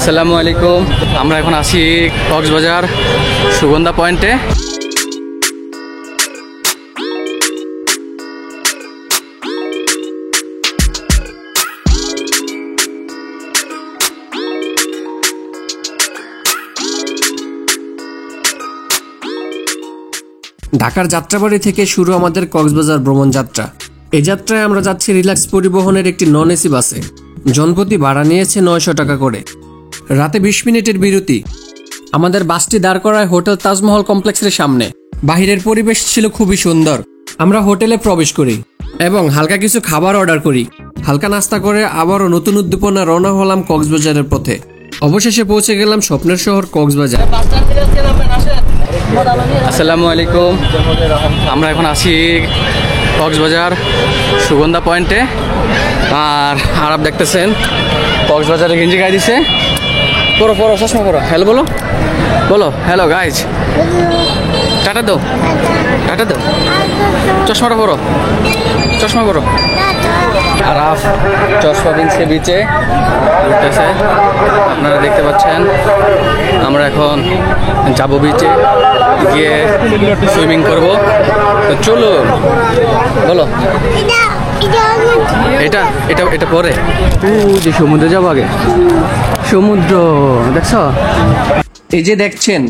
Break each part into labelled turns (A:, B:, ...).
A: আসসালামু আলাইকুম। আমরা এখন আছি কক্সবাজার সুগন্ধা পয়েন্টে।
B: ঢাকার যাত্রাবাড়ি থেকে শুরু আমাদের কক্সবাজার ভ্রমণ যাত্রা। এই যাত্রায় আমরা যাচ্ছি রিল্যাক্স পরিবহনের একটি নন এসি বাসে। জনপ্রতি ভাড়া নিয়েছে 900 টাকা করে। রাতে 20 মিনিটের বিরতি। আমাদের বাসটি দাঁড় করায় হোটেল তাজমহল কমপ্লেক্সের সামনে। বাহিরের পরিবেশ ছিল খুবই সুন্দর। আমরা হোটেলে প্রবেশ করি এবং হালকা কিছু খাবার অর্ডার করি। হালকা নাস্তা করে আবারও নতুন উদ্দীপনা রওনা হলাম কক্সবাজারের পথে। অবশেষে পৌঁছে গেলাম স্বপ্নের শহর কক্সবাজার।
A: আসসালামু আলাইকুম। আমরা এখন আছি কক্সবাজার সুগন্ধা পয়েন্টে। আর আরব দেখতেছেন কক্সবাজারে গেঞ্জি গায়ে দিছে। পড়ো পড়ো, চশমা পড়ো। হ্যালো বলো, বলো হ্যালো গাইজ। টাটা দাও, টাটা দাও। চশমাটা পড়ো, চশমা পড়ো। আরাফ চশমা পিনছে বিচে উঠতেছে, আপনারা দেখতে পাচ্ছেন। আমরা এখন যাবো বিচে, গিয়ে সুইমিং করব। তো চলো, বলো। এটা এটা এটা পরে যে সমুদ্রে যাবো আগে। সমুদ্র দেখছ?
B: এই যে দেখছেন,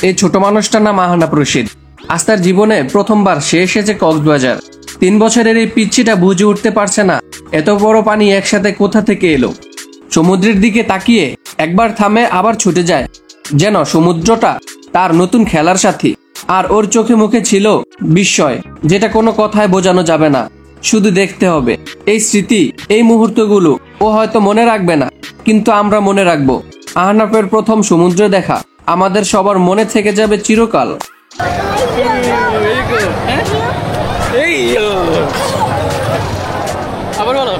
B: এই ছোট মানুষটার নাম আহনাফ রশিদ। আজ তার জীবনে প্রথমবার সে এসেছে কক্সবাজার। 3 বছরের এই পিচ্চিটা বুঝে উঠতে পারছে না এত বড় পানি একসাথে কোথা থেকে এলো। সমুদ্রের দিকে তাকিয়ে একবার থামে, আবার ছুটে যায়, যেন সমুদ্রটা তার নতুন খেলার সাথী। আর ওর চোখে মুখে ছিল বিস্ময়, যেটা কোনো কথায় বোঝানো যাবে না, শুধু দেখতে হবে। এই স্মৃতি, এই মুহূর্তগুলো ও হয়তো মনে রাখবে না, কিন্তু আমরা মনে রাখবো। আহনাফের প্রথম সমুদ্র দেখা আমাদের সবার মনে থেকে যাবে চিরকাল।
A: আবার বলো।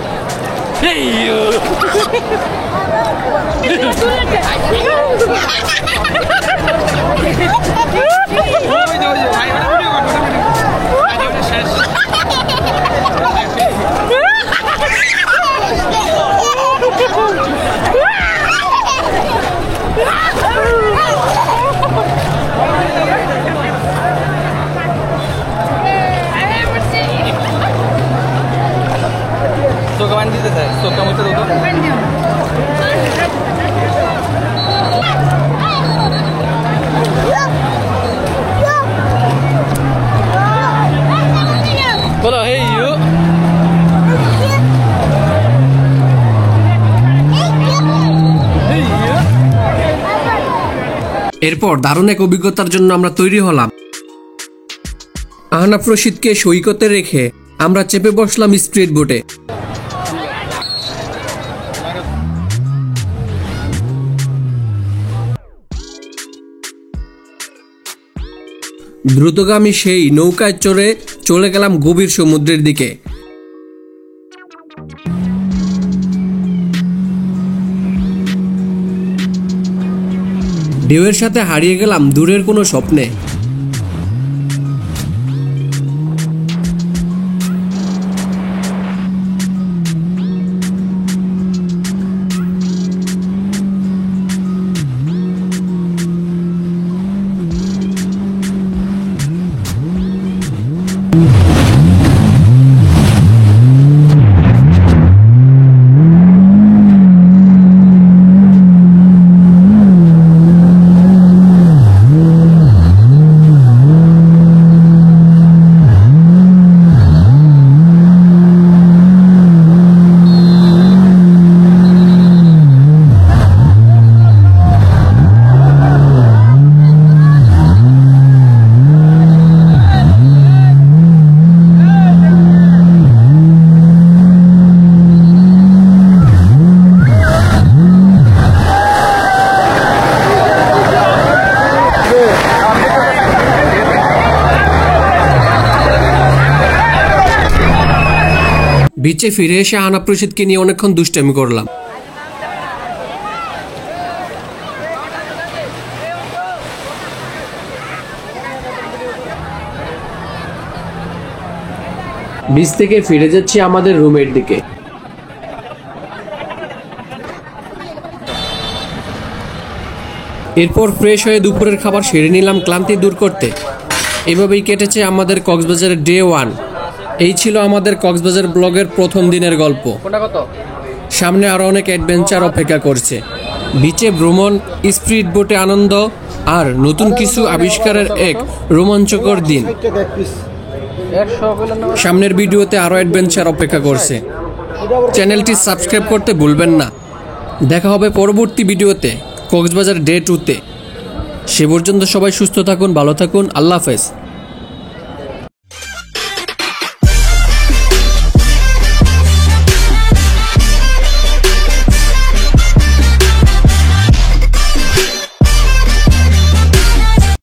A: বলো হে ইউ।
B: এরপর দারুণ এক অভিজ্ঞতার জন্য আমরা তৈরি হলাম। আহনাফ রশিদকে সৈকতে রেখে আমরা চেপে বসলাম স্পিড বোটে। দ্রুতগামী সেই নৌকায় চড়ে চলে গেলাম গভীর সমুদ্রের দিকে। ঢেউয়ের সাথে হারিয়ে গেলাম দূরের কোনো স্বপ্নে। বিচে ফিরে এসে আহনাফ রশিদকে নিয়ে অনেকক্ষণ দুষ্টামি করলাম। বিচ থেকে ফিরে যাচ্ছি আমাদের রুমের দিকে। এরপর ফ্রেশ হয়ে দুপুরের খাবার সেরে নিলাম ক্লান্তি দূর করতে। এভাবেই কেটেছে আমাদের কক্সবাজারের ডে 1। এই ছিল আমাদের কক্সবাজার ব্লগের প্রথম দিনের গল্প। সামনে আরও অনেক অ্যাডভেঞ্চার অপেক্ষা করছে। বিচে ভ্রমণ, স্পিড বোটে আনন্দ আর নতুন কিছু আবিষ্কারের এক রোমাঞ্চকর দিন। সামনের ভিডিওতে আরও অ্যাডভেঞ্চার অপেক্ষা করছে। চ্যানেলটি সাবস্ক্রাইব করতে ভুলবেন না। দেখা হবে পরবর্তী ভিডিওতে কক্সবাজার ডে 2-তে। সে পর্যন্ত সবাই সুস্থ থাকুন, ভালো থাকুন। আল্লাহ হাফেজ।